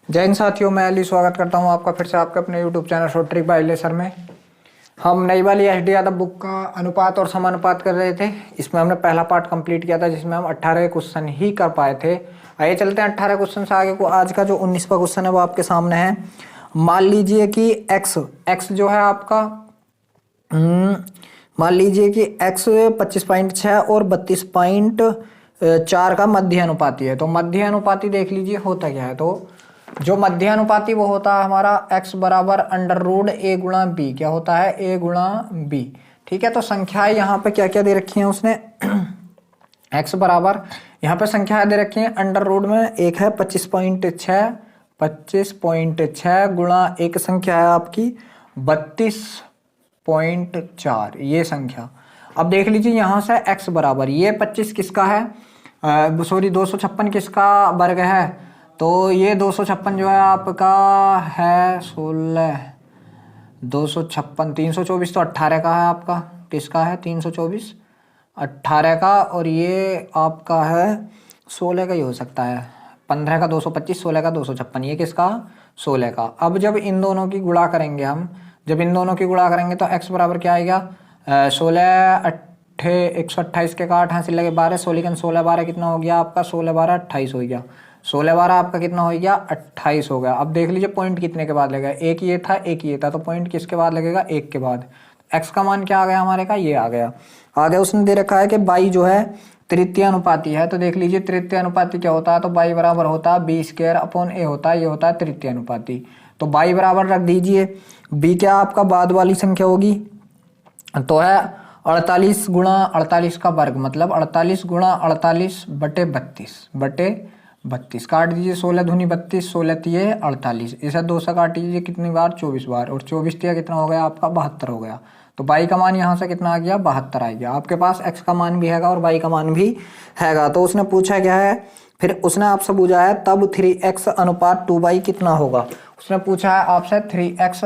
जय हिंद साथियों, मैं अली स्वागत करता हूं आपका फिर से आपके अपने YouTube channel short trick by laser में। हम नई वाली एच डी यादव बुक का अनुपात और समानुपात कर रहे थे। इसमें हमने पहला पार्ट कंप्लीट किया था जिसमें हम 18 क्वेश्चन ही कर पाए थे। आइए चलते हैं 18 क्वेश्चन से आगे को। आज का जो 19वां क्वेश्चन है वो आपके सामने है। मान लीजिए कि एक्स जो है आपका मान लीजिए कि x 25.6 और 32.4 का मध्य अनुपाती है। तो मध्य अनुपाती देख लीजिए होता क्या है। तो जो मध्य अनुपाती वो होता है हमारा x बराबर √a गुणा b। क्या होता है? a गुणा b। ठीक है, तो संख्याएं यहाँ पे क्या क्या दे रखी हैं उसने x बराबर यहाँ पे संख्याएं दे रखी हैं अंडर रूट में। एक है 25.6 गुणा एक संख्या है आपकी 32.4 ये संख्या। अब देख लीजिए यहाँ से x बराबर ये 25 किसका है, सॉरी 256 किसका वर्ग है। तो ये 256 जो है आपका है 16, 256 324 तो 18 का है आपका। किसका है? 324 18 का। और ये आपका है 16 का ही हो सकता है। 15 का 225, 16 का 256, ये किसका? 16 का। अब जब इन दोनों की गुणा करेंगे तो x बराबर क्या आएगा? 16 128 के 8 हासिल लगे 12, 16 16 12 कितना हो गया आपका? 16 12 28 हो गया। 16 12 आपका कितना हो गया? 28 हो गया। अब देख लीजिए पॉइंट कितने के बाद लगेगा। एक ये था तो पॉइंट किसके बाद लगेगा? एक के बाद। x का मान क्या आ गया हमारे का? ये आ गया। आगे उसने दे रखा है कि y जो है तृतीय अनुपाती है। तो देख लीजिए तृतीय अनुपाती क्या होता है। तो y बराबर होता है b² होता है। ये होता है तृतीय अनुपाती। तो y बराबर रख दीजिए। b क्या आपका बाद वाली संख्या होगी तो है 48 गुणा 48 का वर्ग, मतलब 48 गुणा 48 बटे 32 काट दीजिए। 16 दूनी 32, 16 तिये 48, इसे 2 से काट दीजिए कितनी बार? 24 बार। और 24 तिया कितना हो गया आपका? 72 हो गया। तो y का मान यहाँ से कितना आ गया? 72 आ गया। आपके पास x का मान भी हैगा और y का मान भी हैगा। तो उसने पूछा क्या है, फिर उसने आपसे पूछा है तब 3x अनुपात 2y कितना होगा। उसने पूछा है आपसे 3x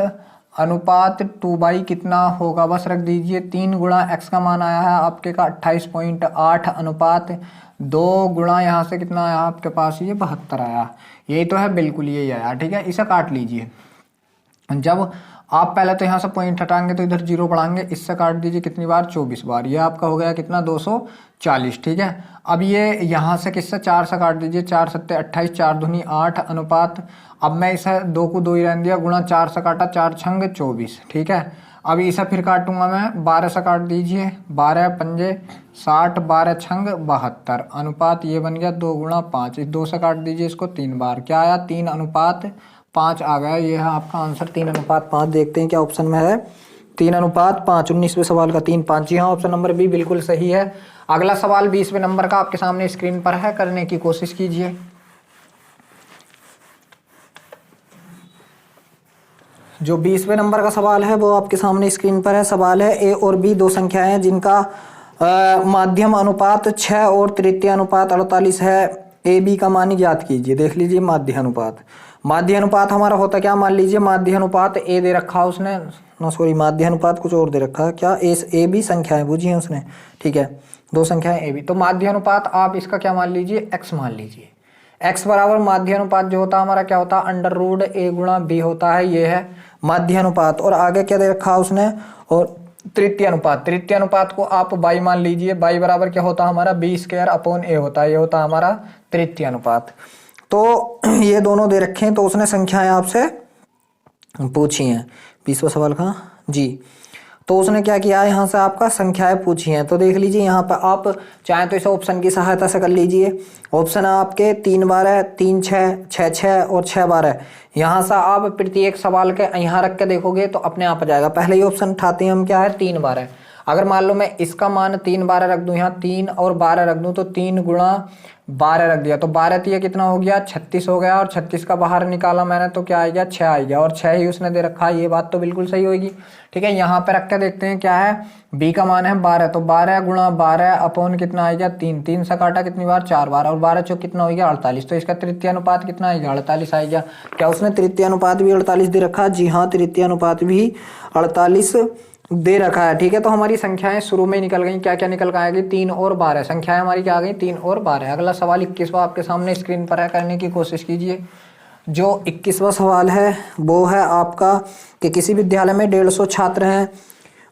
अनुपात 2y कितना होगा। बस रख दीजिए 3 गुणा x का मान आया है आपके का 28.8 अनुपात 2 गुणा यहाँ से कितना आया आपके पास? ये 72 आया। यही तो है, बिल्कुल यही आया। ठीक है, इसे काट लीजिए। जब आप पहले तो यहाँ से पॉइंट हटाएंगे तो इधर 0 बढ़ाएंगे, इससे काट दीजिए कितनी बार? 24 बार। ये आपका हो गया कितना? 240। ठीक है, अब ये यहाँ से किससे? 4 से काट दीजिए। 4 7 28, 4 दूनी 8 अनुपात। अब मैं इसे 2 को 2 ही रहने दिया, गुणा 4 से काटा, 4 छंग 24। ठीक है, अब इसे फिर काटूंगा मैं 12 से काट दीजिए। 12 पंजे 60, 12 छंग 72 अनुपात ये बन गया 2 गुणा 5। इस 2 से काट दीजिए इसको 3 बार। क्या आया? 3 अनुपात 5 आ गया। ये है आपका आंसर 3 अनुपात 5। देखते हैं क्या ऑप्शन में है। 3 अनुपात 5 19वें सवाल का 3 5। जी हाँ, ऑप्शन नंबर बी बिल्कुल सही है। अगला सवाल 20वें नंबर का आपके सामने स्क्रीन पर है, करने की कोशिश कीजिए। जो 20वें नंबर का सवाल है वो आपके सामने स्क्रीन पर है। सवाल है ए और बी दो संख्याएं हैं जिनका माध्यम अनुपात 6 और तृतीय अनुपात 48 है। ए बी का मान ज्ञात कीजिए। देख लीजिए माध्य अनुपात हमारा होता क्या? मान लीजिए माध्य अनुपात ए दे रखा है उसने, माध्य अनुपात कुछ और दे रखा है। क्या? ए बी संख्याएं बुझी है उसने। ठीक है, दो संख्याएं ए बी। तो माध्य अनुपात आप इसका क्या मान लीजिए? x मान लीजिए। x बराबर माध्य अनुपात जो होता है हमारा क्या होता है? √a गुणा b होता है। ये है माध्य अनुपात। और आगे क्या दे रखा है उसने? और तृतीय अनुपात को आप y मान लीजिए। y बराबर क्या होता है हमारा? b² होता है। ये होता है हमारा तृतीय अनुपात। तो ये दोनों दे रखे हैं। तो उसने संख्याएं आपसे पूछी हैं 20वां सवाल का जी। तो उसने क्या किया है, यहाँ से आपका संख्याएं पूछी हैं। तो देख लीजिए यहाँ पर आप चाहे तो इस ऑप्शन की सहायता से कर लीजिए। ऑप्शन आपके 3 12 3 6 6 6 और 6 12। यहाँ से आप प्रत्येक सवाल के यहाँ रख के देखोगे तो अपने आप आ जाएगा। पहले ही ऑप्शन उठाते हैं हम, क्या है? 3 12। अगर मान लो मैं इसका मान 3 12 रख दूं, यहाँ 3 और 12 रख दूं, तो 3 गुणा 12 रख दिया तो 12 तिया कितना हो गया? 36 हो गया। और 36 का बाहर निकाला मैंने तो क्या आ गया? 6 आ गया। और 6 ही उसने दे रखा है। ये बात तो बिल्कुल सही होगी। ठीक है, यहाँ पे रख के देखते हैं क्या है। b का मान है 12, तो 12 गुणा 12 अपॉन कितना आ गया? 3। 3 से काटा कितनी बार? 4 बार। और 12 चौक कितना हो गया? 48। तो इसका तृतीय अनुपात कितना आएगा? 48 आएगा। क्या उसने तृतीय अनुपात भी 48 दे रखा? जी हाँ, तृतीय अनुपात भी 48 दे रखा है। ठीक है, तो हमारी संख्याएं शुरू में ही निकल गई। क्या क्या निकल आएगी? 3 और 12। संख्याएं हमारी क्या आ गई? 3 और 12। अगला सवाल 21वां आपके सामने स्क्रीन पर है, करने की कोशिश कीजिए। जो 21वां सवाल है वो है आपका कि किसी विद्यालय में 150 छात्र हैं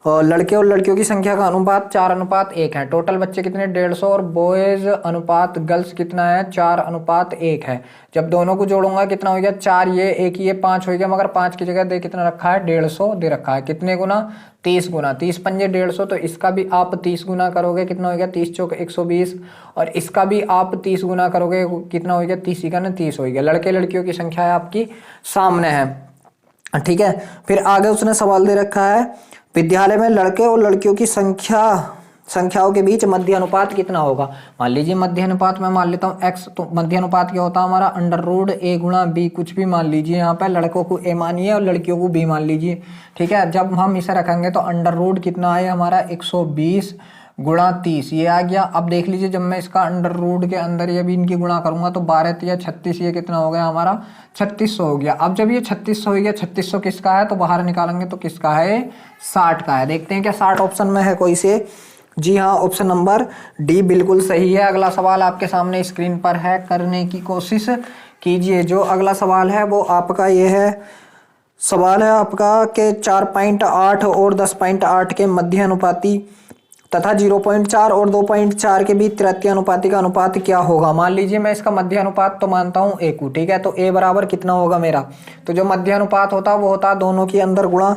और लड़के और लड़कियों की संख्या का अनुपात 4:1 है। टोटल बच्चे कितने 150 और बॉयज अनुपात गर्ल्स कितना है 4:1 है। जब दोनों को जोड़ूंगा कितना हो गया 4 ये 1 ये 5 हो गया, मगर 5 की जगह दे कितना रखा है 150 दे रखा है। कितने गुना 30 गुना, 30 पंजे 150, तो इसका भी आप 30 गुना करोगे कितना हो गया 30 चौक 120 और इसका भी आप 30 गुना करोगे कितना हो गया 30 का ना 30 हो गया। लड़के लड़कियों की संख्या है आपकी सामने है, ठीक है। फिर आगे उसने सवाल दे रखा है विद्यालय में लड़के और लड़कियों की संख्याओं के बीच मध्य अनुपात कितना होगा। मान लीजिए मध्य अनुपात मैं मान लेता हूँ x, तो मध्य अनुपात क्या होता है हमारा √a गुणा b, कुछ भी मान लीजिए, यहाँ पे लड़कों को a मानिए और लड़कियों को b मान लीजिए, ठीक है। जब हम इसे रखेंगे तो अंडर कितना आया हमारा 120 गुणा 30 ये आ गया। अब देख लीजिए जब मैं इसका √, के अंदर ये भी इनकी गुणा करूंगा तो 12 या 36, ये कितना हो गया हमारा 3600 हो गया। अब जब ये 3600 हो गया, 3600 किसका है तो बाहर निकालेंगे तो किसका है 60 का है। देखते हैं क्या 60 ऑप्शन में है कोई से। जी हाँ, ऑप्शन नंबर डी बिल्कुल सही है। अगला सवाल आपके सामने स्क्रीन पर है, करने की कोशिश कीजिए। जो अगला सवाल है वो आपका ये है, सवाल है आपका के 4.8 और 10.8 के मध्य अनुपाती तथा 0.4 और 2.4 के बीच तृतीय अनुपाती का अनुपात क्या होगा। मान लीजिए मैं इसका मध्य अनुपात तो मानता हूँ a को, ठीक है। तो a बराबर कितना होगा मेरा, तो जो मध्य अनुपात होता है वो होता है दोनों के अंदर गुणा,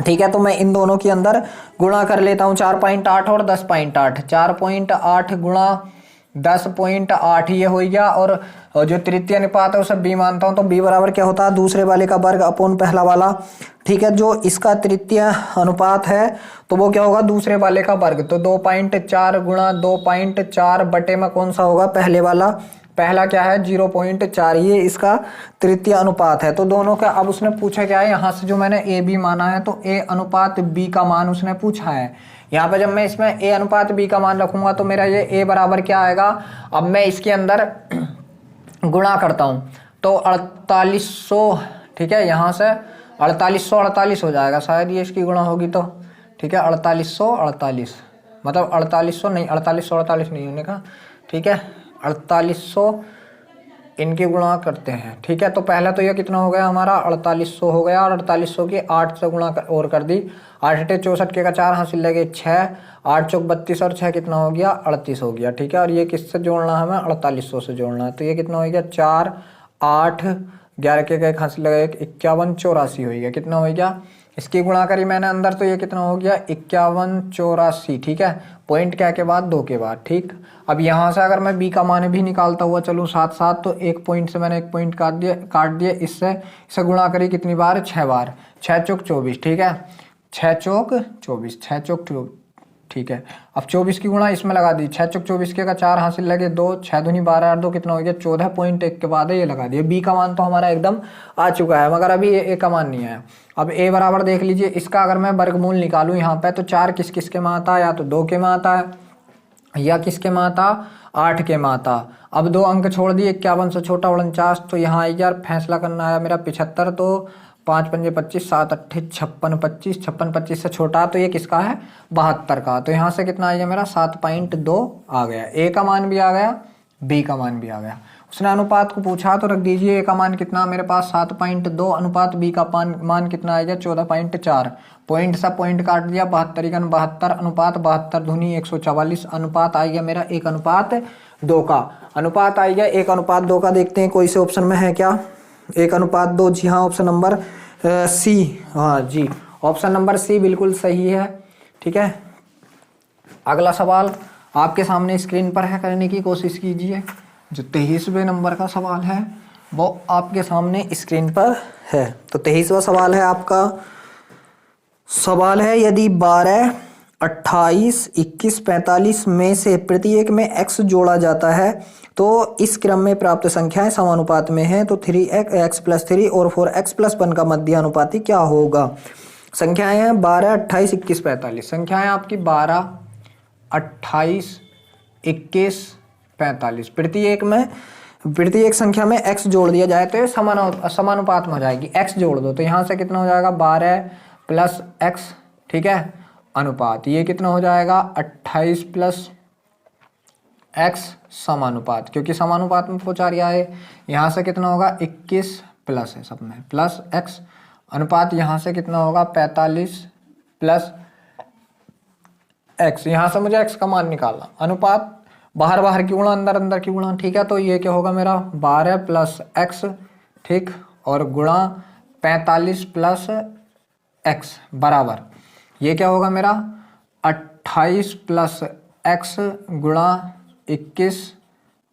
ठीक है। तो मैं इन दोनों के अंदर गुणा कर लेता हूँ 4.8 और 10.8, 4.8 गुणा 10.8 ये हो गया। और जो तृतीय अनुपात है उसे b मानता हूँ, तो b बराबर क्या होता है दूसरे वाले का वर्ग अपॉन पहला वाला, ठीक है। जो इसका तृतीय अनुपात है तो वो क्या होगा दूसरे वाले का वर्ग, तो 2.4 गुणा 2.4 बटे में कौन सा होगा पहले वाला, पहला क्या है 0.4, ये इसका तृतीय अनुपात है। तो दोनों का अब उसने पूछा क्या है, यहाँ से जो मैंने a b माना है तो a अनुपात b का मान उसने पूछा है। यहाँ पे जब मैं इसमें a अनुपात b का मान रखूंगा तो मेरा ये a बराबर क्या आएगा, अब मैं इसके अंदर गुणा करता हूँ तो 4800, ठीक है। यहाँ से 4848 हो जाएगा शायद, ये इसकी गुणा होगी तो, ठीक है। 4848 मतलब 4800 नहीं, 4848 नहीं होने का, ठीक है। 4800 इनकी गुणा करते हैं, ठीक है। तो पहला तो ये कितना हो गया हमारा 4800 हो गया, और 4800 की 8 से गुणा और कर दी, 8 × 64 के का 4 हासिल लगे 6, 8 चौक 32 और 6 कितना हो गया 38 हो गया, ठीक है। और ये किससे जोड़ना है हमें 4800 से जोड़ना है, तो ये कितना हो गया 4 8 11 के एक हासिल लगे 51 84 हो गया, कितना हो गया इसकी गुणा करी मैंने अंदर तो ये कितना हो गया 51 84, ठीक है। पॉइंट क्या के बाद 2 के बाद, ठीक। अब यहाँ से अगर मैं b का मान भी निकालता हुआ चलूँ साथ साथ, तो एक पॉइंट से मैंने एक पॉइंट काट दिया, इससे गुणा करी कितनी बार 6 बार, 6 चौक 24, ठीक है। 6 चौक 24, 6 चौक 24, ठीक है। अब 24 की गुणा इसमें लगा दी, 6 चौक 24 के का 4 हासिल लगे 2, 6 दूनी 12 और 2 कितना हो गया 14.1 के बाद ये लगा दिया। b का मान तो हमारा एकदम आ चुका है, मगर अभी a का मान नहीं आया। अब a बराबर देख लीजिए, इसका अगर मैं वर्गमूल निकालूं यहाँ पे तो 4 किस किस के में आता है, या तो 2 के में आता है या किसके में आता 8 के में आता। अब 2 अंक छोड़ दिए, 51 से छोटा 49, तो यहाँ आई यार फैसला करना है मेरा 75, तो 5 पंजे 25, 7 8 56 25, 56 25 से छोटा तो ये किसका है 72 का। तो यहाँ से कितना आ गया मेरा 7.2 आ गया, a का मान भी आ गया b का मान भी आ गया। उसने अनुपात को पूछा तो रख दीजिए, a का मान कितना मेरे पास 7.2 अनुपात b का मान कितना आएगा 14.4, पॉइंट सा पॉइंट काट दिया 72 72 अनुपात 72 दूनी 144 अनुपात आ गया मेरा 1:2 का। अनुपात आ गया 1:2 का। देखते हैं कोई से ऑप्शन में है क्या 1:2। जी हाँ, ऑप्शन नंबर सी, हाँ जी ऑप्शन नंबर सी बिल्कुल सही है, ठीक है। अगला सवाल आपके सामने स्क्रीन पर है, करने की कोशिश कीजिए। जो 23वें नंबर का सवाल है वो आपके सामने स्क्रीन पर है। तो 23वां सवाल है आपका, सवाल है यदि 12 28 21 45 में से प्रत्येक में x जोड़ा जाता है तो इस क्रम में प्राप्त संख्याएं समानुपात में हैं, तो 3x + 3 और 4x + 1 का मध्य अनुपाती क्या होगा। संख्याएं हैं 12 28 21 45, संख्याएं आपकी 12 28 21 45, प्रत्येक संख्या में x जोड़ दिया जाए तो ये समानुपात में हो जाएगी। x जोड़ दो तो यहाँ से कितना हो जाएगा 12 + x, ठीक है, अनुपात ये कितना हो जाएगा 28 + x समानुपात, क्योंकि समानुपात में पूछा रहा है। यहाँ से कितना होगा 21 प्लस है सब में प्लस x अनुपात यहाँ से कितना होगा 45 प्लस x। यहाँ से मुझे x का मान निकालना, अनुपात बाहर बाहर की गुणा अंदर अंदर की गुणा, ठीक है। तो ये क्या होगा मेरा 12 प्लस x, ठीक, और गुणा 45 प्लस x बराबर ये क्या होगा मेरा 28 प्लस x गुणा 21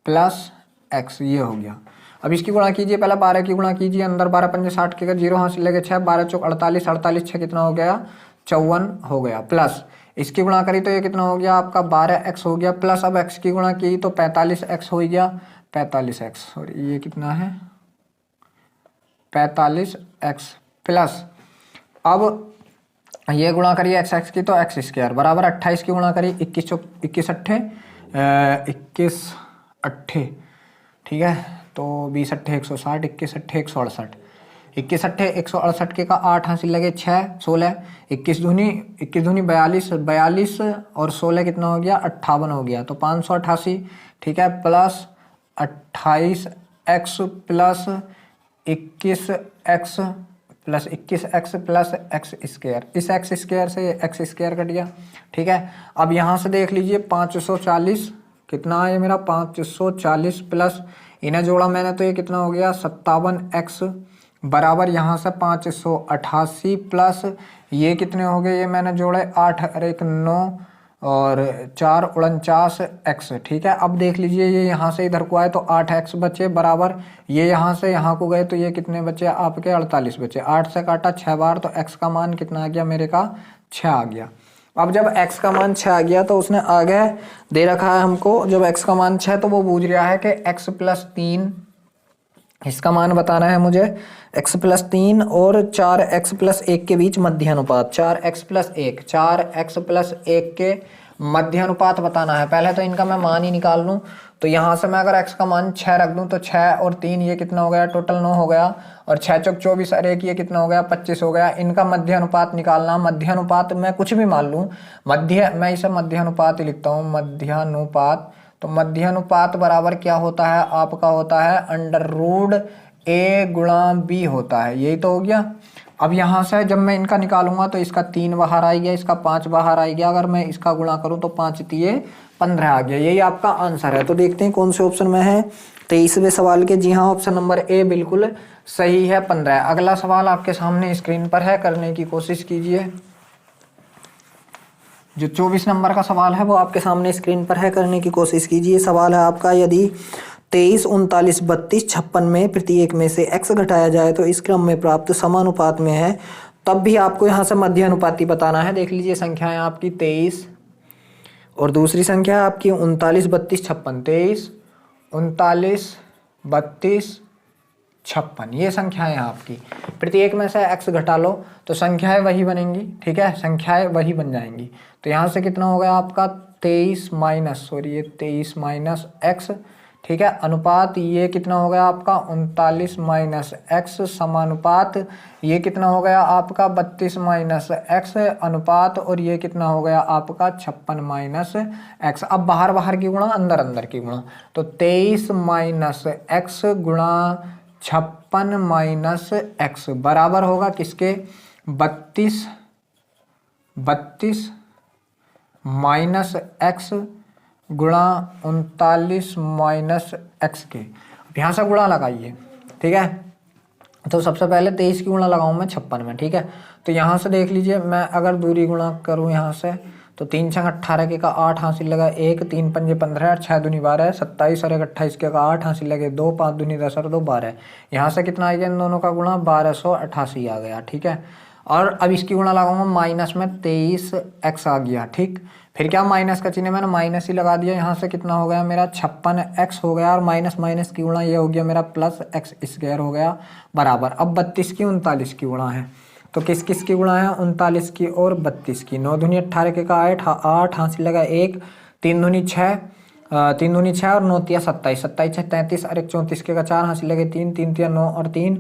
प्लस x, ये हो गया। अब इसकी गुणा कीजिए, पहले 12 की गुणा कीजिए, अंदर 12 पंजे 60 के 0 हाथ से लेके 6, 12 चौक 48, 48 6 कितना हो गया 54 हो गया, प्लस इसकी गुणा करी तो ये कितना हो गया आपका 12x हो गया, प्लस अब x की गुणा की तो 45x हो गया, 45x, और ये कितना है 45x प्लस अब ये गुणा करिए x की तो x स्क्वायर बराबर 28 की गुणा करिए 21 चौक 21 अट्ठे 21 अट्ठे, ठीक है, तो 20 अट्ठे 160, 21 अट्ठे 168, 21 अट्ठे 168 के का 8 हासिल लगे 6 16, 21 दूनी 42, 42 और 16 कितना हो गया 58 हो गया, तो 588, ठीक है, plus 28x plus 21x plus 21x plus x square, इस x स्क्वायर से x स्क्वायर कट गया, ठीक है। अब यहाँ से देख लीजिए 540 कितना है मेरा 540 प्लस इन्हें जोड़ा मैंने तो ये कितना हो गया 57x बराबर यहाँ से 588 प्लस ये कितने हो गए, ये मैंने जोड़े 8 और 1 9 और 4 49x, ठीक है। अब देख लीजिए ये यहाँ से इधर को आए तो 8x बचे बराबर ये यहाँ से यहाँ को गए तो ये कितने बचे आपके 48 बचे, 8 से काटा 6 बार तो x का मान कितना आ गया मेरे का 6 आ गया। अब जब x का मान 6 आ गया तो उसने आगे दे रखा है हमको, जब x का मान 6 तो वो पूछ रहा है कि x प्लस 3 इसका मान बताना है मुझे, x प्लस 3 और 4x प्लस 1 के बीच मध्य अनुपात, 4x प्लस 1 4x प्लस 1 के मध्य अनुपात बताना है। पहले तो इनका मैं मान ही निकाल लूँ, तो यहाँ से मैं अगर x का मान 6 रख दूँ तो 6 और 3 ये कितना हो गया टोटल 9 हो गया, और 6 चौक 24 और 1 ये कितना हो गया 25 हो गया। इनका मध्य अनुपात निकालना, मध्य अनुपात मैं कुछ भी मान लूँ, मध्य मैं इसे मध्य अनुपात ही लिखता हूँ, मध्य अनुपात। तो मध्य अनुपात बराबर क्या होता है आपका, होता है अंडर रूट a गुणा b होता है, यही तो हो गया। अब यहाँ से जब मैं इनका निकालूंगा तो इसका 3 बाहर आ गया, इसका 5 बाहर आ गया, अगर मैं इसका गुणा करूँ तो 5 तिये 15 आ गया, यही आपका आंसर है। तो देखते हैं कौन से ऑप्शन में है 23वें सवाल के। जी हाँ, ऑप्शन नंबर ए बिल्कुल सही है 15। अगला सवाल आपके सामने स्क्रीन पर है, करने की कोशिश कीजिए। जो 24 नंबर का सवाल है वो आपके सामने स्क्रीन पर है, करने की कोशिश कीजिए। सवाल है आपका, यदि 23, 39, 32, 56 में प्रत्येक में से x घटाया जाए तो इस क्रम में प्राप्त समानुपात में है, तब भी आपको यहाँ से मध्य अनुपाती बताना है। देख लीजिए संख्याएं आपकी 23 और दूसरी संख्या है आपकी 39, 32, 56, 23, 39, 32, 56 ये संख्याएं हैं आपकी। प्रत्येक में से x घटा लो तो संख्याएं वही बनेंगी, ठीक है, संख्याएं वही बन जाएंगी। तो यहाँ से कितना हो गया आपका 23 माइनस x, ठीक है, अनुपात ये कितना हो गया आपका 39 माइनस x समानुपात ये कितना हो गया आपका 32 माइनस x अनुपात, और ये कितना हो गया आपका 56 माइनस x। अब बाहर बाहर की गुणा अंदर अंदर की गुणा, तो 23 माइनस x गुणा 56 माइनस x बराबर होगा किसके 32 माइनस x गुणा 39 माइनस x के। अब यहाँ से गुणा लगाइए, ठीक है। तो सबसे पहले 23 की गुणा लगाऊं मैं 56 में, ठीक है। तो यहाँ से देख लीजिए, मैं अगर दूरी गुणा करूँ यहाँ से तो 3 छंग 18 के का 8 हासिल लगा 1, 3 पंजे 15, 6 दूनी 12, 27 और 1 28 के का 8 हासिल लगे 2, 5 दूनी 10 और 2 12। यहाँ से कितना आ गया इन दोनों का गुणा 1288 आ गया, ठीक है। और अब इसकी गुणा लगाऊंगा माइनस में 23x आ गया, ठीक। फिर क्या माइनस का चिन्ह मैंने माइनस ही लगा दिया, यहाँ से कितना हो गया मेरा 56x हो गया, और माइनस माइनस की गुणा ये हो गया मेरा प्लस x स्क्वायर हो गया बराबर। अब 32 की 39 की गुणा है, तो किस किस की गुणा है 39 की और 32 की। 9 दूनी 18 के का 8 हासिल लगा 1, 3 दूनी 6 और 9 तिया 27, 27 33 और 1 34 के का 4 हासिल लगे 3, 3 तिया 9 और 3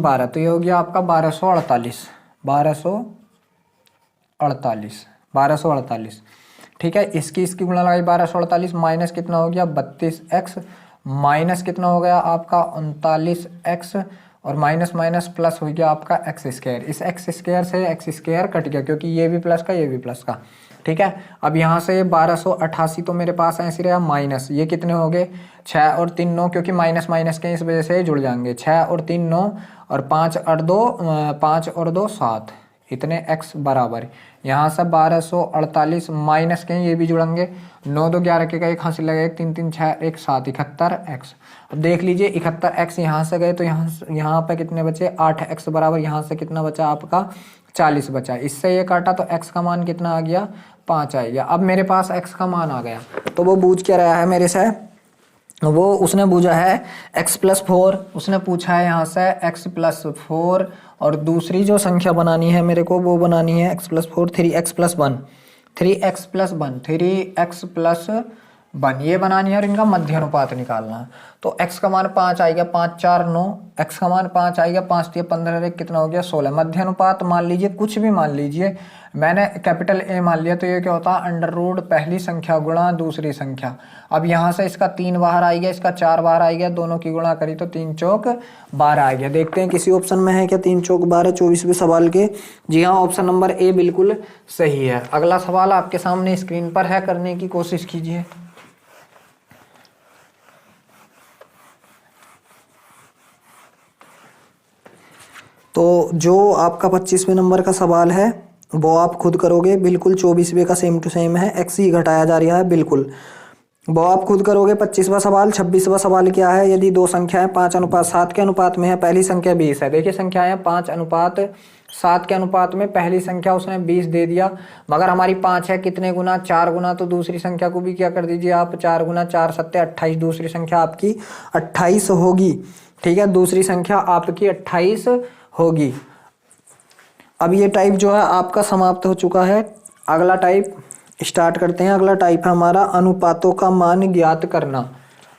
12। तो ये हो गया आपका 1248, ठीक है। इसकी गुणा लगाई 1248 माइनस कितना हो गया 32x माइनस कितना हो गया आपका 39x और माइनस माइनस प्लस हो गया आपका एक्स स्क्वायर। इस एक्स स्क्वायर से एक्स स्क्वायर कट गया क्योंकि ये भी प्लस का ये भी प्लस का, ठीक है। अब यहाँ से 1288 तो मेरे पास ऐसे रहा माइनस, ये कितने हो गए 6 और 3 9, क्योंकि माइनस माइनस के इस वजह से जुड़ जाएंगे। 6 और 3 9 और 5 और 2 7, इतने x बराबर यहाँ से 1248 माइनस के ये भी जुड़ेंगे। 9 2 11 के एक हासिल लगेगा 3 3 6 1 7 71x। अब देख लीजिए 71x यहाँ से गए तो यहाँ पे कितने बचे 8x बराबर, यहाँ से कितना बचा आपका 40 बचा। इससे ये काटा तो x का मान कितना आ गया 5 आ गया। अब मेरे पास x का मान आ गया तो वो पूछ क्या रहा है मेरे से, वो उसने पूछा है x+4, उसने पूछा है यहाँ से x+4 और दूसरी जो संख्या बनानी है मेरे को वो बनानी है x+4 3x+1 ये बनानी है और इनका मध्य अनुपात निकालना है। तो x का मान 5 आएगा 5 4 9, x का मान 5 आएगा 5 3 15 कितना हो गया 16। मध्य अनुपात मान लीजिए कुछ भी मान लीजिए, मैंने कैपिटल A मान लिया तो ये क्या होता है अंडर रूट पहली संख्या गुणा दूसरी संख्या। अब यहाँ से इसका 3 बाहर आ गया, इसका 4 बाहर आ गया, दोनों की गुणा करी तो 3 चौक 12 आ गया। देखते हैं किसी ऑप्शन में है क्या 3 चौक 12 24वें सवाल के। जी हाँ, ऑप्शन नंबर ए बिल्कुल सही है। अगला सवाल आपके सामने स्क्रीन पर है, करने की कोशिश कीजिए। तो जो आपका 25वें नंबर का सवाल है वो आप खुद करोगे, बिल्कुल 24वें का सेम टू सेम है, x ही घटाया जा रहा है बिल्कुल, वो आप खुद करोगे। 25वां सवाल। 26वां सवाल क्या है, यदि दो संख्याएं 5:7 के अनुपात में है, पहली संख्या 20 है। देखिए संख्याएं 5:7 के अनुपात में, पहली संख्या उसने 20 दे दिया, मगर हमारी 5 है, कितने गुना 4 गुना, तो दूसरी संख्या को भी क्या कर दीजिए आप 4 गुना 4 7 28, दूसरी संख्या आपकी 28 होगी, ठीक है, दूसरी संख्या आपकी 28 होगी। अब ये टाइप जो है आपका समाप्त हो चुका है। अगला टाइप स्टार्ट करते हैं। अगला टाइप है हमारा अनुपातों का मान ज्ञात करना।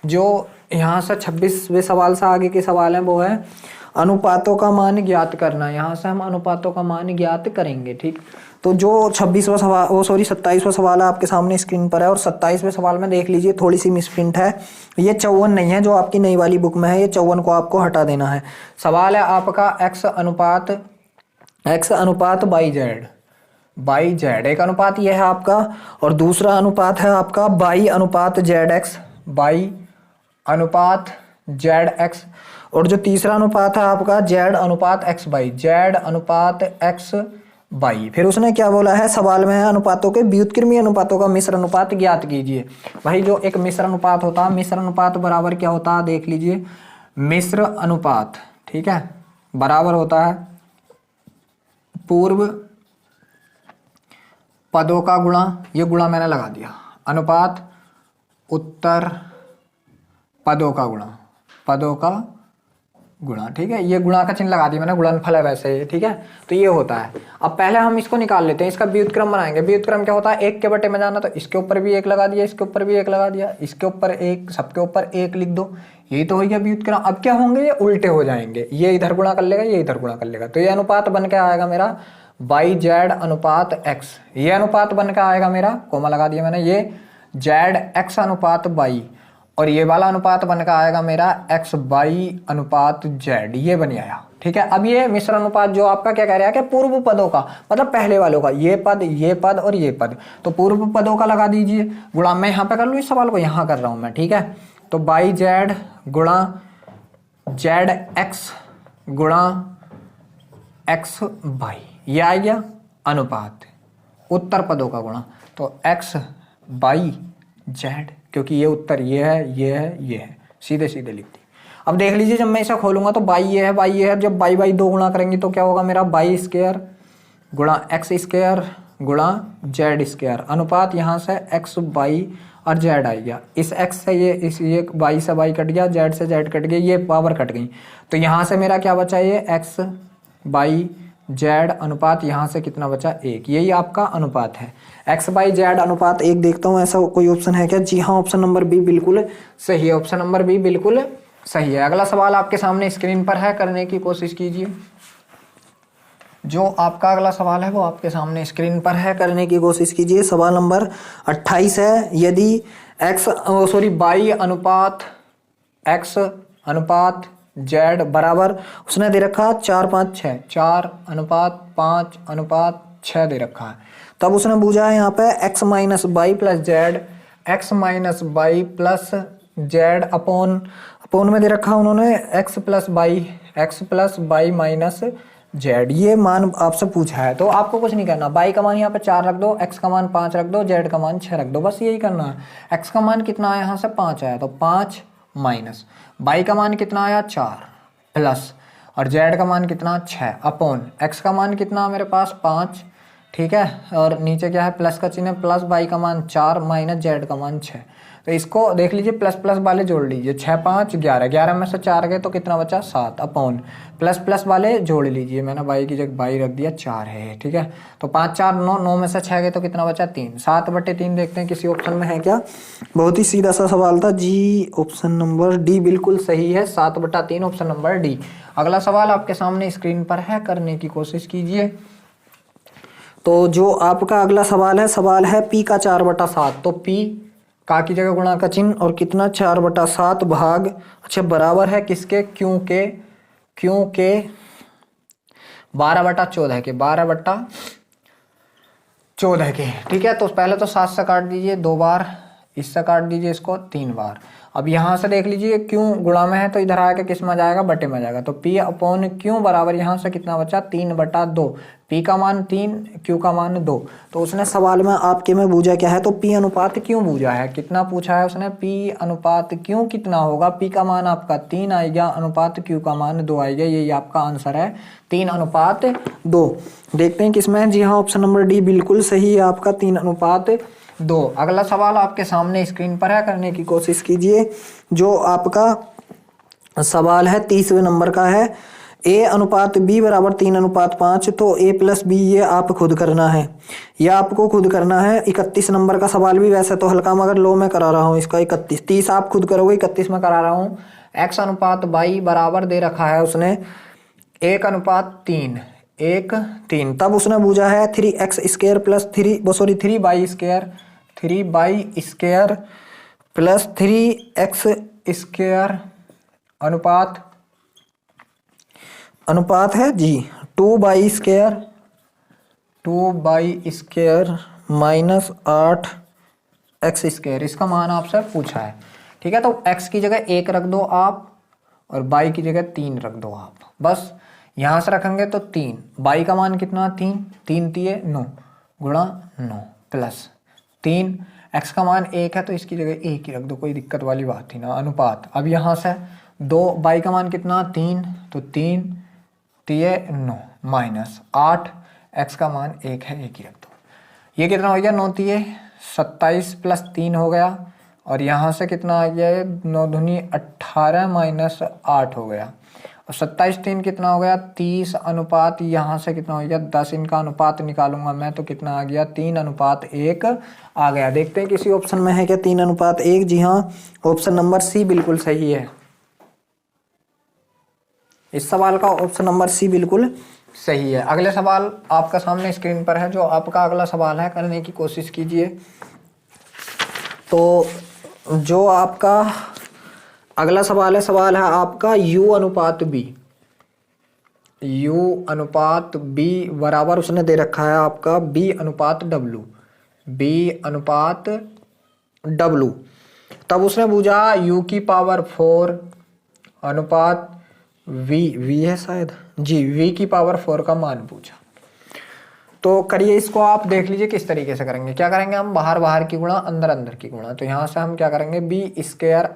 जो यहाँ से 26वें सवाल से आगे के सवाल हैं वो है अनुपातों का मान ज्ञात करना। यहाँ से हम अनुपातों का मान ज्ञात करेंगे, ठीक। तो जो 26वां सवाल 27वां सवाल है आपके सामने स्क्रीन पर है, और 27वें सवाल में देख लीजिए थोड़ी सी मिसप्रिंट है, ये 54 नहीं है जो आपकी नई वाली बुक में है, ये 54 को आपको हटा देना है। सवाल है आपका x अनुपात बाई जेड, एक अनुपात ये है आपका, और दूसरा अनुपात है आपका बाई अनुपात जेड एक्स, और जो तीसरा अनुपात है आपका जेड अनुपात एक्स बाई। फिर उसने क्या बोला है, सवाल में है अनुपातों के व्युत्क्रमीय अनुपातों का मिश्र अनुपात ज्ञात कीजिए। भाई जो एक मिश्र अनुपात होता है, मिश्र अनुपात बराबर क्या होता है देख लीजिए, मिश्र अनुपात, ठीक है, बराबर होता है पूर्व पदों का गुणा, ये गुणा मैंने लगा दिया, अनुपात उत्तर पदों का गुणा, ठीक है, ये गुणा का चिन्ह लगा दिया मैंने, गुणनफल है वैसे, ठीक है। तो ये होता है। अब पहले हम इसको निकाल लेते हैं, इसका व्युत्क्रम बनाएंगे। व्युत्क्रम क्या होता है, 1 के बटे में जाना, तो इसके ऊपर भी 1 लगा दिया, इसके ऊपर भी 1 लगा दिया, इसके ऊपर 1, सबके ऊपर 1 लिख दो, यही तो हो गया व्युत्क्रम। अब क्या होंगे, ये उल्टे हो जाएंगे, ये इधर गुणा कर लेगा, ये इधर गुणा कर लेगा, तो ये अनुपात बन के आएगा मेरा बाई जेड अनुपात एक्स, ये अनुपात बन के आएगा मेरा, कोमा लगा दिया मैंने, ये जेड एक्स अनुपात बाई, और ये वाला अनुपात बन के आएगा मेरा एक्स बाई अनुपात जेड, ये बन आया, ठीक है। अब ये मिश्र अनुपात जो आपका क्या कह रहा है कि पूर्व पदों का, मतलब पहले वालों का, ये पद और ये पद, तो पूर्व पदों का लगा दीजिए गुणा, मैं यहाँ पे कर लूँ, इस सवाल को यहाँ कर रहा हूँ मैं, ठीक है। तो बाई जेड गुणा जेड एक्स गुणा एक्स बाई, ये आ गया अनुपात उत्तर पदों का गुणा, तो x बाई जेड, क्योंकि ये उत्तर ये है, सीधे सीधे लिख दी। अब देख लीजिए जब मैं इसे खोलूंगा तो बाई ये है, जब बाई बाई 2 गुणा करेंगे तो क्या होगा मेरा बाई स्क्वायर गुणा एक्स स्क्वायर गुणा जेड स्क्वायर, अनुपात यहाँ से x बाई और जेड आ गया, इस x से ये बाई से बाई कट गया, जेड से जेड कट गया, ये पावर कट गई, तो यहाँ से मेरा क्या बचा, ये x बाई जेड अनुपात, यहाँ से कितना बचा 1, यही आपका अनुपात है। x बाई जेड अनुपात 1, देखता हूँ ऐसा कोई ऑप्शन है क्या। जी हाँ, ऑप्शन नंबर बी बिल्कुल सही है, ऑप्शन नंबर बी बिल्कुल सही है। अगला सवाल आपके सामने स्क्रीन पर है, करने की कोशिश कीजिए। जो आपका अगला सवाल है वो आपके सामने स्क्रीन पर है, करने की कोशिश कीजिए। सवाल नंबर 28 है, यदि y अनुपात x अनुपात z बराबर, उसने दे रखा 4:5:6, 4:5:6 दे रखा है। तब उसने पूछा है यहाँ पे x minus by plus Z upon में दे रखा उन्होंने x plus by minus Z, ये मान आपसे पूछा है। तो आपको कुछ नहीं करना, बाई का मान यहाँ पे 4 रख दो, x का मान 5 रख दो, जेड का मान 6 रख दो, बस यही करना है। x का मान कितना आया यहाँ से 5 आया, तो 5 माइनस बाई का मान कितना आया 4 प्लस और जेड का मान कितना 6 अपोन x का मान कितना मेरे पास 5, ठीक है, और नीचे क्या है प्लस का चिन्ह, प्लस बाई का मान 4 माइनस जेड का मान 6। तो इसको देख लीजिए, प्लस प्लस वाले जोड़ लीजिए, 6 5 11, 11 में से 4 गए तो कितना बचा 7 अपोन प्लस प्लस वाले जोड़ लीजिए, मैंने बाई की जगह बाई रख दिया 4 है, ठीक है। तो 5 4 9, 9 में से 6 गए तो कितना बचा 3, 7/3 देखते हैं किसी ऑप्शन में है क्या। बहुत ही सीधा सा सवाल था जी, ऑप्शन नंबर डी बिल्कुल सही है, 7/3 ऑप्शन नंबर डी। अगला सवाल आपके सामने स्क्रीन पर है, करने की कोशिश कीजिए। तो जो आपका अगला सवाल है पी का 4/7, तो पी का की जगह गुणा का चिन्ह और कितना 4/7 भाग, अच्छा बराबर है किसके, क्यों के 12/14 के, 12/14 के, ठीक है। तो पहले तो 7 से काट दीजिए 2 बार, इससे काट दीजिए इसको 3 बार। अब यहाँ से देख लीजिए क्यों गुणा में है तो इधर आके किस में जाएगा, बटे में जाएगा। तो P अपॉन क्यों बराबर यहाँ से कितना बचा 3/2, P का मान 3, Q का मान 2। तो उसने सवाल में आपके में पूछा क्या है, तो P अनुपात क्यों पूछा है, कितना पूछा है उसने, P अनुपात क्यों कितना होगा, P का मान आपका 3 आएगा, अनुपात Q का मान 2 आएगा, यही आपका आंसर है 3:2। देखते हैं किसमें, जी हाँ ऑप्शन नंबर डी बिल्कुल सही है आपका 3:2। अगला सवाल आपके सामने स्क्रीन पर है, करने की कोशिश कीजिए। जो आपका सवाल है 30वें नंबर का है, a अनुपात b बराबर 3:5, तो a प्लस b ये आप खुद करना है, यह आपको खुद करना है। 31 नंबर का सवाल भी वैसे तो हल्का मगर लो में करा रहा हूँ इसका, 31 30 आप खुद करोगे, 31 में करा रहा हूँ। x अनुपात y बराबर दे रखा है उसने 1:3, 1:3। तब उसने पूछा है 3x² plus 3y² plus 3x² अनुपात है जी 2y² माइनस 8x², इसका मान आपसे पूछा है, ठीक है। तो x की जगह 1 रख दो आप और y की जगह 3 रख दो आप, बस यहाँ से रखेंगे तो 3, y का मान कितना 3, 3 3 9 गुणा 9 प्लस 3, x का मान 1 है तो इसकी जगह 1 ही रख दो, कोई दिक्कत वाली बात ही ना, अनुपात। अब यहाँ से 2, y का मान कितना 3, तो 3 3 9 माइनस 8, x का मान 1 है, 1 ही रख दो। ये कितना हो गया 9 3 27 प्लस 3 हो गया, और यहाँ से कितना आ गया 9 दूनी 18 माइनस 8 हो गया, और 27 3 कितना हो गया 30, अनुपात यहाँ से कितना हो गया 10, इनका अनुपात निकालूंगा मैं तो कितना आ गया 3:1 आ गया। देखते हैं किसी ऑप्शन में है क्या 3:1, जी हाँ ऑप्शन नंबर सी बिल्कुल सही है, इस सवाल का ऑप्शन नंबर सी बिल्कुल सही है। अगले सवाल आपका सामने स्क्रीन पर है, जो आपका अगला सवाल है, करने की कोशिश कीजिए। तो जो आपका अगला सवाल है आपका u अनुपात b बराबर उसने दे रखा है आपका b अनुपात w। तब उसने पूछा u की पावर 4 अनुपात v है शायद जी, v की पावर 4 का मान पूछा। तो करिए इसको, आप देख लीजिए किस तरीके से करेंगे। क्या करेंगे हम, बाहर बाहर की गुणा अंदर अंदर की गुणा। तो यहाँ से हम क्या करेंगे b²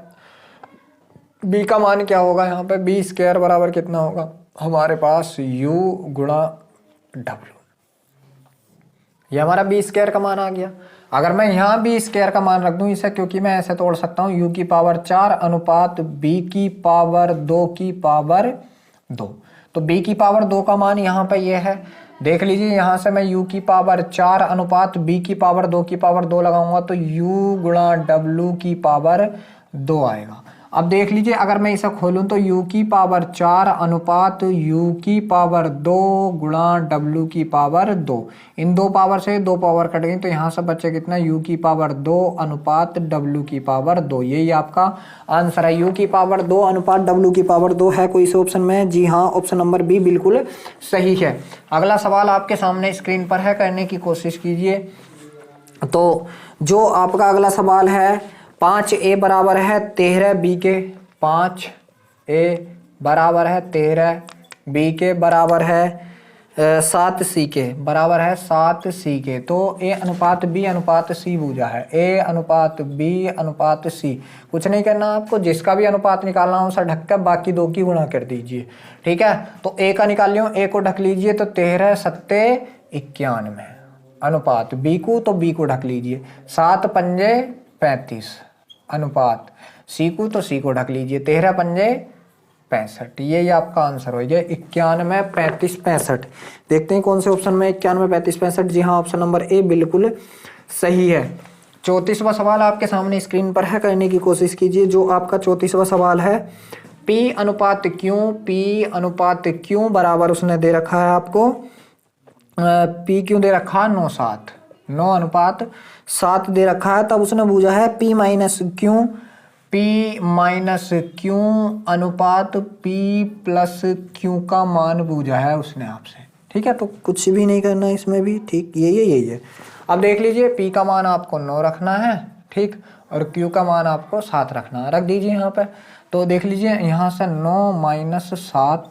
b का मान क्या होगा यहाँ पे, b² बराबर कितना होगा हमारे पास u गुणा w, ये हमारा b² का मान आ गया। अगर मैं यहाँ b² का मान रख दूं इसे, क्योंकि मैं ऐसे तोड़ सकता हूँ u की पावर 4 अनुपात b की पावर 2 की पावर 2। तो b की पावर 2 का मान यहाँ पे ये है, देख लीजिए यहाँ से मैं u की पावर 4 अनुपात b की पावर 2 की पावर 2 लगाऊंगा तो u गुणा w की पावर 2 आएगा। अब देख लीजिए अगर मैं इसे खोलूं तो u की पावर 4 अनुपात u की पावर 2 गुणा w की पावर 2। इन दो पावर से दो पावर कट गई तो यहाँ से बचे कितना, u की पावर 2 अनुपात w की पावर 2। यही आपका आंसर है, u की पावर 2 अनुपात w की पावर 2 है कोई से ऑप्शन में? जी हाँ, ऑप्शन नंबर बी बिल्कुल सही है। अगला सवाल आपके सामने स्क्रीन पर है, करने की कोशिश कीजिए। तो जो आपका अगला सवाल है, 5a बराबर है 13b के, 5a बराबर है 13b के बराबर है 7c के, बराबर है 7c के। तो a अनुपात b अनुपात c बूझा है, a अनुपात b अनुपात c। कुछ नहीं करना आपको, जिसका भी अनुपात निकालना हो उसे ढक कर बाकी दो की गुणा कर दीजिए, ठीक है। तो a का निकाल लियो, a को ढक लीजिए तो 13 सत्ते 91 अनुपात b को, तो b को ढक लीजिए 7 पंजे 35 अनुपात c को, तो c को ढक लीजिए 13 पंजे 65। ये आपका आंसर हो गया 91 35 65। देखते हैं कौन से ऑप्शन में 91 35 65। जी हाँ, ऑप्शन नंबर ए बिल्कुल सही है। 34वां सवाल आपके सामने स्क्रीन पर है, करने की कोशिश कीजिए। जो आपका 34वां सवाल है, p अनुपात क्यों बराबर उसने दे रखा है आपको, p क्यों दे रखा है 9 अनुपात 7 दे रखा है। तब उसने पूछा है p माइनस क्यों अनुपात p प्लस क्यों का मान पूछा है उसने आपसे, ठीक है। तो कुछ भी नहीं करना इसमें भी, ठीक, यही है। अब देख लीजिए p का मान आपको 9 रखना है, ठीक, और q का मान आपको 7 रखना है, रख दीजिए यहाँ पे। तो देख लीजिए यहाँ से 9 माइनस 7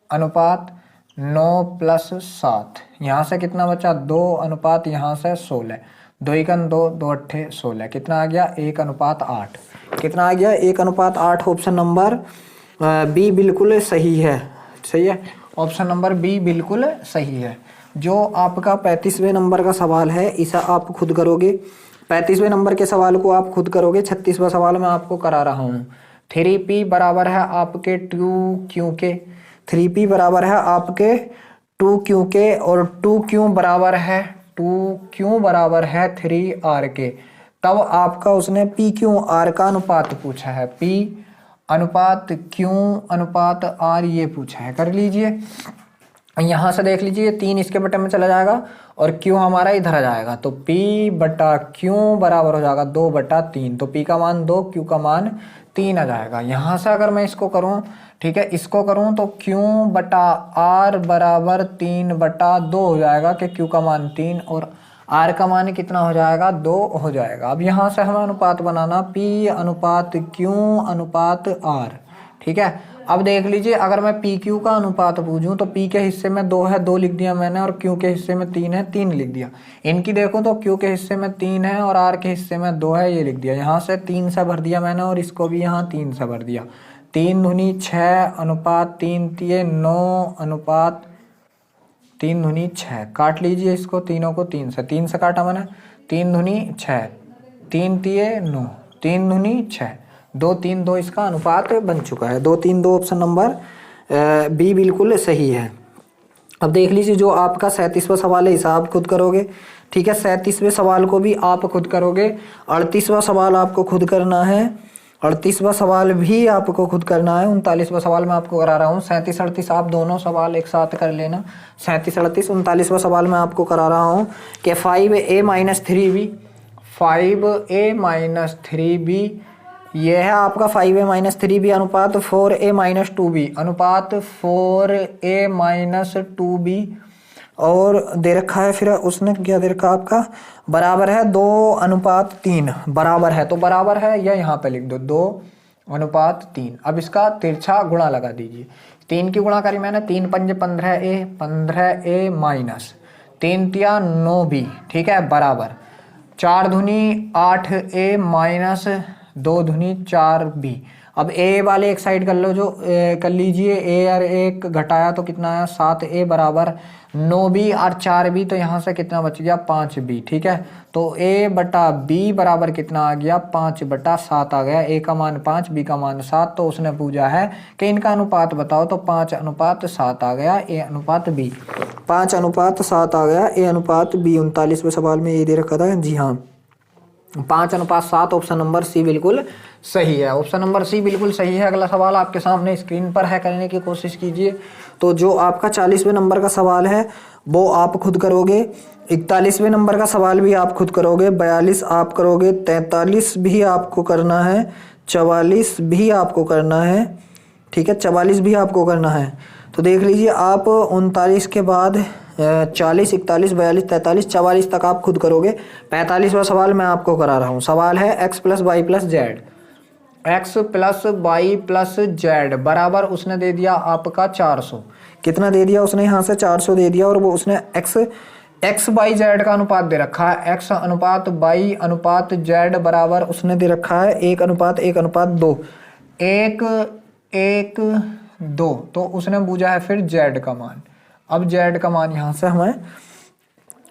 अनुपात 9 प्लस 7, यहाँ से कितना बचा 2 अनुपात यहाँ से 16, 2 एकन 2, 2 अट्ठे 16, कितना आ गया 1 अनुपात 8, कितना आ गया 1 अनुपात 8। ऑप्शन नंबर बी बिल्कुल सही है, सही है, ऑप्शन नंबर बी बिल्कुल सही है। जो आपका 35वें नंबर का सवाल है इसे आप खुद करोगे, 35वें नंबर के सवाल को आप खुद करोगे। 36वां सवाल मैं आपको करा रहा हूँ। 3p बराबर है आपके 2q के, 3p बराबर है आपके 2q के, और 2q बराबर है 3r के। तब आपका उसने p क्यों r का अनुपात पूछा है, p अनुपात क्यों अनुपात r ये पूछा है। कर लीजिए, यहाँ से देख लीजिए 3 इसके बटे में चला जाएगा और q हमारा इधर आ जाएगा, तो p बटा q बराबर हो जाएगा 2/3। तो p का मान 2, q का मान 3 आ जाएगा। यहाँ से अगर मैं इसको करूँ, ठीक है, इसको करूँ तो q बटा r बराबर 3/2 हो जाएगा कि q का मान 3 और r का मान कितना हो जाएगा 2 हो जाएगा। अब यहाँ से हमें अनुपात बनाना p अनुपात q अनुपात r, ठीक है। अब देख लीजिए अगर मैं पी क्यू का अनुपात पूछूं तो p के हिस्से में 2 है, 2 लिख दिया मैंने, और q के हिस्से में 3 है, 3 लिख दिया। इनकी देखो तो q के हिस्से में 3 है और r के हिस्से में 2 है, ये लिख दिया। यहाँ से 3 से भर दिया मैंने और इसको भी यहाँ 3 से भर दिया। 3 दूनी 6 अनुपात 3 तिये 9 अनुपात 3 दूनी 6। काट लीजिए इसको, तीनों को 3 से काटा मैंने, 3 दूनी 6, 3 तिये 9, 3 दूनी 6, 2 3 2 इसका अनुपात बन चुका है। 2 3 2 ऑप्शन नंबर बी बिल्कुल सही है। अब देख लीजिए जो आपका 37वां सवाल है इसे आप खुद करोगे, ठीक है। 37वें सवाल को भी आप खुद करोगे। 38वां सवाल आपको खुद करना है, 38वां सवाल भी आपको खुद करना है। 39वां सवाल मैं आपको करा रहा हूँ। 37 38 आप दोनों सवाल एक साथ कर लेना। 37 38 39वां सवाल मैं आपको करा रहा हूँ कि 5a माइनस 3b ये है आपका 5a माइनस 3b अनुपात 4a माइनस 2b अनुपात 4a माइनस 2b, और दे रखा है फिर उसने क्या दे रखा आपका, बराबर है 2 अनुपात 3, बराबर है तो बराबर है या यहाँ पे लिख दो 2 अनुपात 3। अब इसका तिरछा गुणा लगा दीजिए। 3 की गुणा करी मैंने, 3 पंजे 15a माइनस 3 तिया 9b, ठीक है, बराबर 4 दूनी 8a माइनस 2 दूनी 4b। अब a वाले एक साइड कर लो, जो कर लीजिए, a और 1 घटाया तो कितना आया 7a बराबर 9b और 4b, तो यहाँ से कितना बच गया 5b, ठीक है। तो a बटा b बराबर कितना आ गया 5/7 आ गया। a का मान 5, b का मान 7, तो उसने पूछा है कि इनका अनुपात बताओ, तो 5 अनुपात 7 आ गया a अनुपात b, 5 अनुपात 7 आ गया a अनुपात b। 39वें सवाल में ये दे रखा था, जी हाँ। 5:7। ऑप्शन नंबर सी बिल्कुल सही है। ऑप्शन नंबर सी बिल्कुल सही है। अगला सवाल आपके सामने स्क्रीन पर है, करने की कोशिश कीजिए। तो जो आपका 40वें नंबर का सवाल है वो आप खुद करोगे, 41वें नंबर का सवाल भी आप खुद करोगे, 42 आप करोगे, 43 भी आपको करना है, 44 भी आपको करना है, ठीक है, 44 भी आपको करना है। तो देख लीजिए आप 39 के बाद 40, 41, 42, 43, 44 तक आप खुद करोगे। 45वां सवाल मैं आपको करा रहा हूँ। सवाल है x plus Y plus Z, X plus Y plus Z बराबर उसने दे दिया आपका 400। कितना दे दिया उसने? यहाँ से 400 दे दिया, और वो उसने एक्स बाई जेड का अनुपात दे रखा है, एक्स अनुपात बाई अनुपात जेड बराबर उसने दे रखा है 1:1:2, 1:1:2। तो उसने पूछा है फिर जेड का मान। अब जेड का मान यहाँ से हमें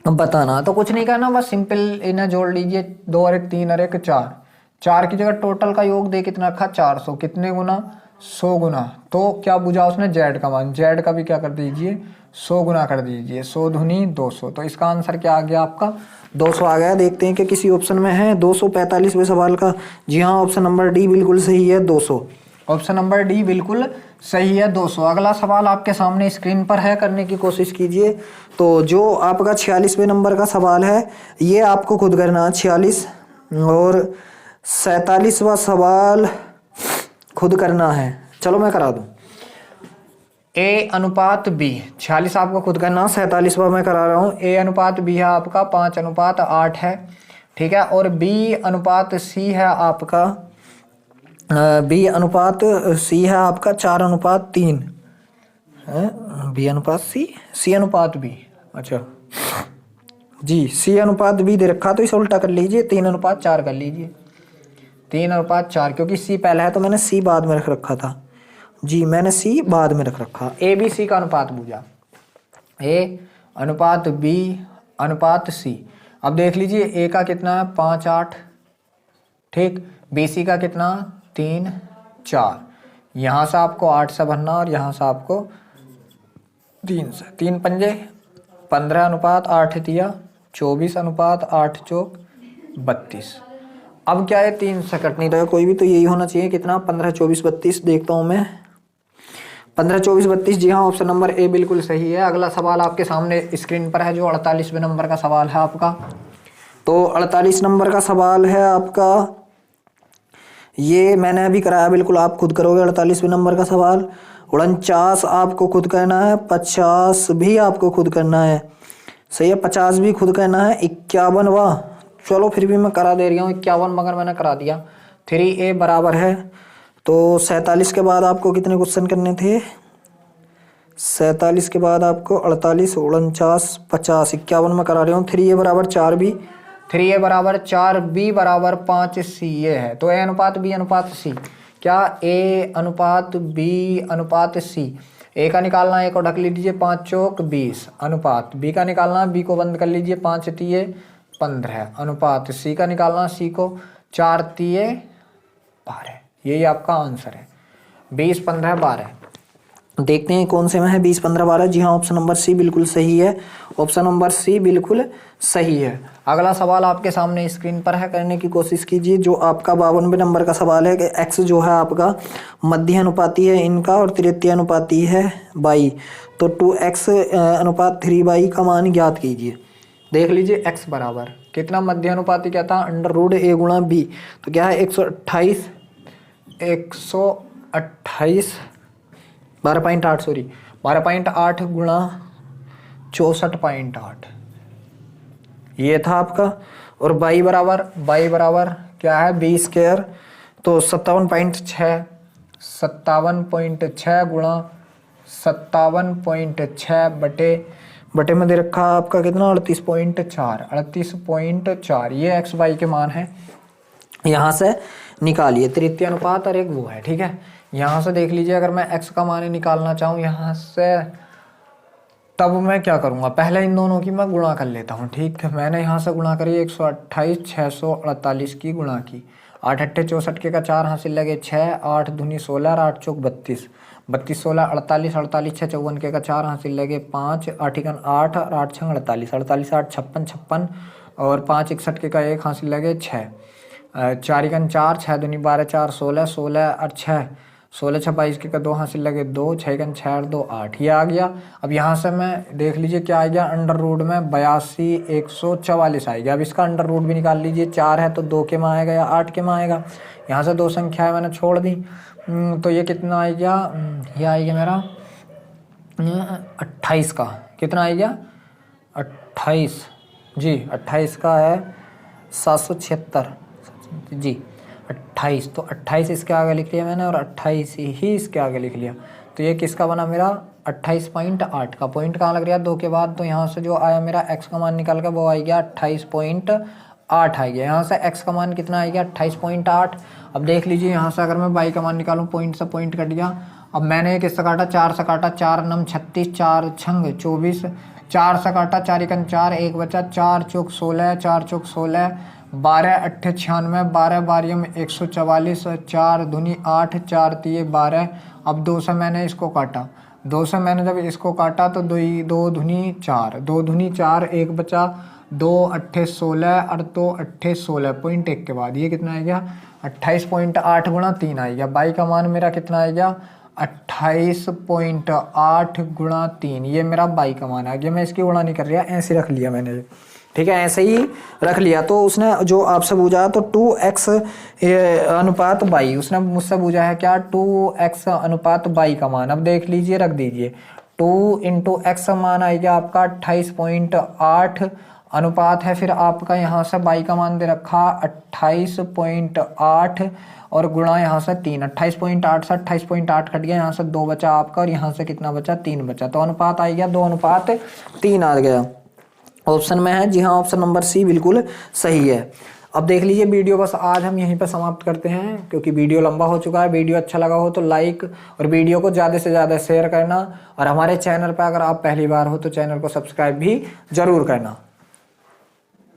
बताना। तो कुछ नहीं करना, बस सिंपल इन्हें जोड़ लीजिए, 2 और 1 3 और 1 4, 4 की जगह टोटल का योग दे कितना रखा? 400। कितने गुना? 100 गुना। तो क्या पूछा उसने? जेड का मान। जेड का भी क्या कर दीजिए? 100 गुना कर दीजिए, 100 दूनी 200। तो इसका आंसर क्या आ गया आपका? 200 आ गया। देखते हैं कि किसी ऑप्शन में है 245वें सवाल का। जी हाँ, ऑप्शन नंबर डी बिल्कुल सही है, 200। ऑप्शन नंबर डी बिल्कुल सही है, 200। अगला सवाल आपके सामने स्क्रीन पर है, करने की कोशिश कीजिए। तो जो आपका 46वें नंबर का सवाल है ये आपको खुद करना है, 46, और 47वां सवाल खुद करना है। चलो मैं करा दूं। ए अनुपात बी, 46 आपको खुद करना, 47वां मैं करा रहा हूँ। ए अनुपात बी है आपका 5:8 है, ठीक है, और बी अनुपात सी है आपका बी अनुपात सी है आपका 4:3 है। बी अनुपात सी अनुपात बी, अच्छा जी, सी अनुपात बी दे रखा, तो इसे उल्टा कर लीजिए, 3:4 कर लीजिए, 3:4, क्योंकि सी पहला है तो मैंने सी बाद में रख रखा था। जी, मैंने सी बाद में रख रखा। ए बी सी का अनुपात पूछा, ए अनुपात बी अनुपात सी। अब देख लीजिए, ए का कितना है? 5:8, ठीक, बी सी का कितना? 3:4। यहाँ से आपको 8 से भरना, और यहाँ से आपको 3 से। 3 पंजे 15:8 दिया, 24:8 चौक 32। अब क्या है? 3 से कट नहीं रहा कोई भी, तो यही होना चाहिए। कितना? 15, 24, 32। देखता हूँ मैं, 15, 24, 32। जी हाँ, ऑप्शन नंबर ए बिल्कुल सही है। अगला सवाल आपके सामने स्क्रीन पर है, जो 48वें नंबर का सवाल है आपका। तो 48 नंबर का सवाल है आपका, ये मैंने अभी कराया, बिल्कुल आप खुद करोगे। 48वें नंबर का सवाल, 49 आपको खुद करना है, 50 भी आपको खुद करना है, सही है, 50 भी खुद करना है। 51वां, चलो फिर भी मैं करा दे रही हूँ 51, मगर मैंने करा दिया। 3a बराबर है, तो 47 के बाद आपको कितने क्वेश्चन करने थे? 47 के बाद आपको 48, 49, 50, 51 में करा रहा हूँ। 3a बराबर 4b, 3a बराबर 4b बराबर 5c ये है। तो ए अनुपात बी अनुपात सी, क्या? ए अनुपात बी अनुपात सी। ए का निकालना, ए को ढक लीजिए, 5 चौक 20 अनुपात बी का निकालना, बी को बंद कर लीजिए, 5 तिये 15 अनुपात सी का निकालना, सी को 4 तिये 12। यही आपका आंसर है, 20, 15, 12। देखते हैं कौन से में है 20, 15, 12। जी हाँ, ऑप्शन नंबर सी बिल्कुल सही है। ऑप्शन नंबर सी बिल्कुल सही है। अगला सवाल आपके सामने स्क्रीन पर है, करने की कोशिश कीजिए। जो आपका 52वें नंबर का सवाल है कि एक्स जो है आपका मध्य अनुपाती है इनका, और तृतीय अनुपाती है बाई, तो 2x अनुपात 3y का मान ज्ञात कीजिए। देख लीजिए, x बराबर कितना? मध्य अनुपाती क्या था? √a गुणा b। तो क्या है? 128 12.8, सॉरी 12.8 गुणा 64.8 ये था आपका। और बाई बराबर क्या है? b स्क्वायर, तो 57.6, 57.6 गुणा 57.6 बटे में दे रखा आपका कितना? 38.4 ये एक्स वाई के मान है। यहाँ से निकालिए, तृतीय अनुपात और एक वो है, ठीक है। यहाँ से देख लीजिए, अगर मैं x का मान निकालना चाहूँ यहाँ से, तब मैं क्या करूँगा? पहले इन दोनों की मैं गुणा कर लेता हूँ, ठीक है। मैंने यहाँ से गुणा करी 128 648 की गुणा की, 8 8 64 के का 4 हासिल लगे 6, 8 दूनी 16 और 8 चौक 32, 32 16 48, 48 6 54 के का 4 हासिल लगे 5, 8 8 और 8 6 48, 48 8 56, 56 और 5 61 के का 1 हासिल लगे 6, 4 एकन 4, 6 दूनी 12, 4 16, 16 और 6, 16 6 22 के का 2 हासिल लगे 2, 6 एकन 6 और 2 8, ये आ गया। अब यहाँ से मैं देख लीजिए क्या आ गया, अंडर रूट में 82 144 आ गया। अब इसका अंडर रूट भी निकाल लीजिए, 4 है तो 2 के में आएगा या 8 के में आएगा। यहाँ से 2 संख्याएं मैंने छोड़ दी, तो ये कितना आ गया, ये आ गया मेरा 28 का, कितना आ गया 28 जी, 28 का है 776 जी 28, तो 28 इसके आगे लिख लिया मैंने और 28 ही इसके आगे लिख लिया। तो ये किसका बना मेरा 28.8 का। पॉइंट कहाँ लग रहा है 2 के बाद, तो यहाँ से जो आया मेरा x का मान निकल कर वो आ गया 28.8 आ गया। यहाँ से x का मान कितना आ गया 28.8। अब देख लीजिए यहाँ से अगर मैं y का मान निकालूँ, पॉइंट से पॉइंट कट गया। अब मैंने किससे काटा 4 से काटा, 4 नम 36, 4 छंग 24, 4 से काटा 4 एकन 4, 1 बचा, 4 चौक 16, 4 चौक 16, 12 8 96, 12 बारियम 144, 4 दूनी 8, 4 तिये 12। अब 2 से मैंने इसको काटा, 2 से मैंने जब इसको काटा तो 2 दूनी 4, 2 दूनी 4, 1 बचा, 2 8 16 और 2 8 16, पॉइंट 1 के बाद ये कितना आ गया 28.8 गुणा 3 आ गया। बाई का मान मेरा कितना आ गया 28.8 गुणा 3, ये मेरा बाई का मान आ गया। मैं इसकी गुणा नहीं कर रहा, ऐसे रख लिया मैंने, ठीक है, ऐसे ही रख लिया। तो उसने जो आपसे पूछा तो 2x अनुपात बाई, उसने मुझसे पूछा है क्या 2x अनुपात बाई का मान। अब देख लीजिए, रख दीजिए, 2 × x मान आएगा आपका 28.8 अनुपात है, फिर आपका यहाँ से बाई का मान दे रखा 28.8 और गुणा यहाँ से 3, 28.8 से 28.8 कट गया, यहाँ से 2 बचा आपका और यहाँ से कितना बचा 3 बचा, तो अनुपात आ गया 2:3 आ गया। ऑप्शन में है जी हाँ, ऑप्शन नंबर सी बिल्कुल सही है। अब देख लीजिए वीडियो बस आज हम यहीं पर समाप्त करते हैं, क्योंकि वीडियो लंबा हो चुका है। वीडियो अच्छा लगा हो तो लाइक और वीडियो को ज़्यादा से ज़्यादा शेयर करना, और हमारे चैनल पर अगर आप पहली बार हो तो चैनल को सब्सक्राइब भी ज़रूर करना।